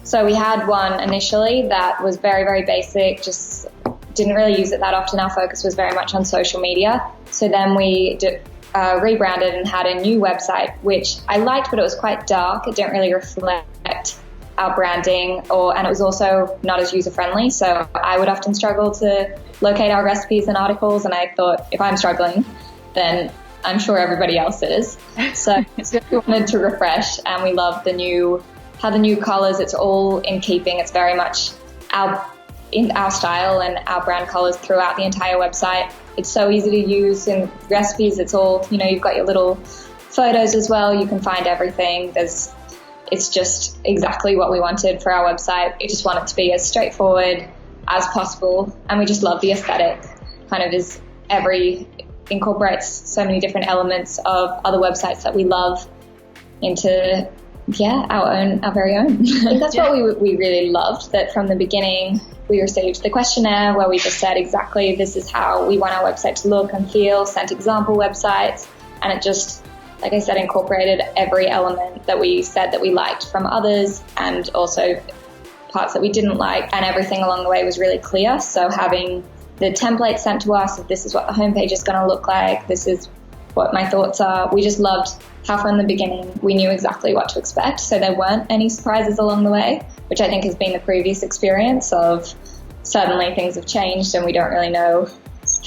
So we had one initially that was very, very basic, just didn't really use it that often. Our focus was very much on social media. So then we rebranded and had a new website, which I liked, but it was quite dark. It didn't really reflect our branding, and it was also not as user-friendly. So I would often struggle to locate our recipes and articles, and I thought, if I'm struggling, then I'm sure everybody else is. So we wanted to refresh, and we love how the new colors, it's all in keeping. It's very much in our style and our brand colors throughout the entire website. It's so easy to use, and recipes, it's all, you've got your little photos as well. You can find everything. It's just exactly what we wanted for our website. We just want it to be as straightforward as possible, and we just love the aesthetic. Kind of incorporates so many different elements of other websites that we love into our very own. I think that's what we really loved, that from the beginning we received the questionnaire where we just said exactly this is how we want our website to look and feel, sent example websites, and it just, like I said, incorporated every element that we said that we liked from others, and also parts that we didn't like, and everything along the way was really clear. So having the template sent to us, if this is what the homepage is going to look like, this is what my thoughts are. We just loved how from the beginning we knew exactly what to expect, so there weren't any surprises along the way, which I think has been the previous experience of suddenly things have changed and we don't really know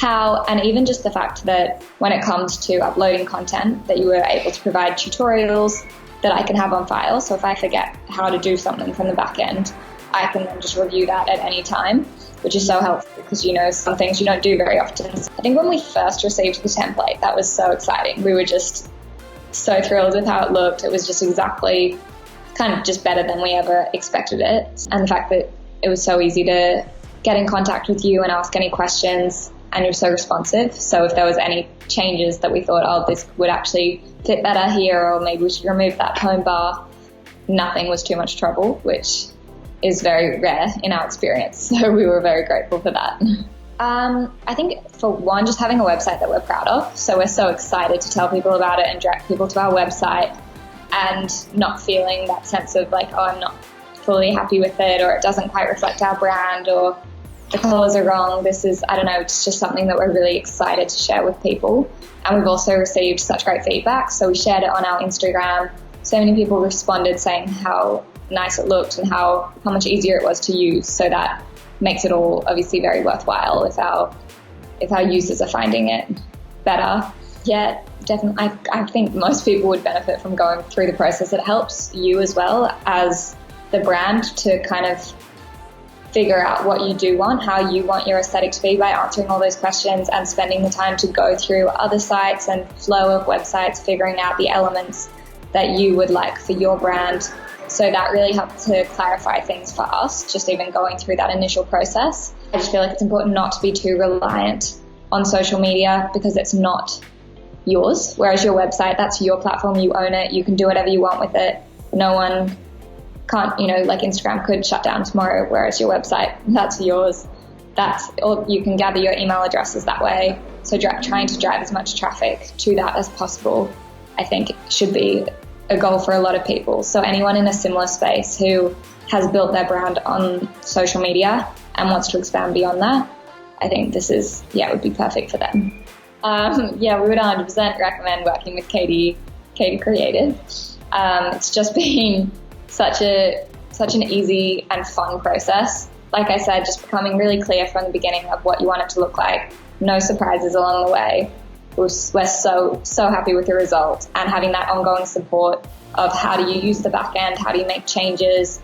how. And even just the fact that when it comes to uploading content, that you were able to provide tutorials that I can have on file. So if I forget how to do something from the back end, I can then just review that at any time, which is so helpful because some things you don't do very often. I think when we first received the template, that was so exciting. We were just so thrilled with how it looked. It was just exactly kind of just better than we ever expected it. And the fact that it was so easy to get in contact with you and ask any questions, and you're so responsive. So if there was any changes that we thought, this would actually fit better here, or maybe we should remove that home bar, nothing was too much trouble, which is very rare in our experience. So we were very grateful for that. I think for one, just having a website that we're proud of. So we're so excited to tell people about it and direct people to our website, and not feeling that sense of I'm not fully happy with it, or it doesn't quite reflect our brand, or the colors are wrong. It's just something that we're really excited to share with people. And we've also received such great feedback. So we shared it on our Instagram. So many people responded saying how nice it looked and how much easier it was to use. So that makes it all obviously very worthwhile if our users are finding it better. Yeah, definitely. I think most people would benefit from going through the process. It helps you as well as the brand to kind of figure out what you do want, how you want your aesthetic to be, by answering all those questions and spending the time to go through other sites and flow of websites, figuring out the elements that you would like for your brand. So that really helped to clarify things for us, just even going through that initial process. I just feel like it's important not to be too reliant on social media because it's not yours, whereas your website, that's your platform, you own it, you can do whatever you want with it. No one can't, like Instagram could shut down tomorrow, whereas your website, that's yours. Or you can gather your email addresses that way. So trying to drive as much traffic to that as possible, I think should be a goal for a lot of people. So anyone in a similar space who has built their brand on social media and wants to expand beyond that, I think this would be perfect for them. We would 100% recommend working with Katie Creative. It's just been such an easy and fun process. Like I said, just becoming really clear from the beginning of what you want it to look like. No surprises along the way. We're so happy with the result, and having that ongoing support of how do you use the back end, how do you make changes.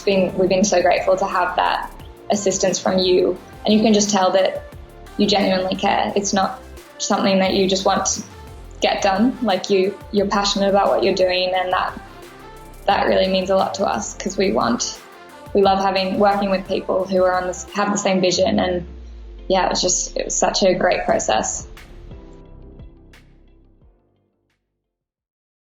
We've been so grateful to have that assistance from you, and you can just tell that you genuinely care. It's not something that you just want to get done. Like you're passionate about what you're doing, and that really means a lot to us because we love working with people who are have the same vision. And it was such a great process.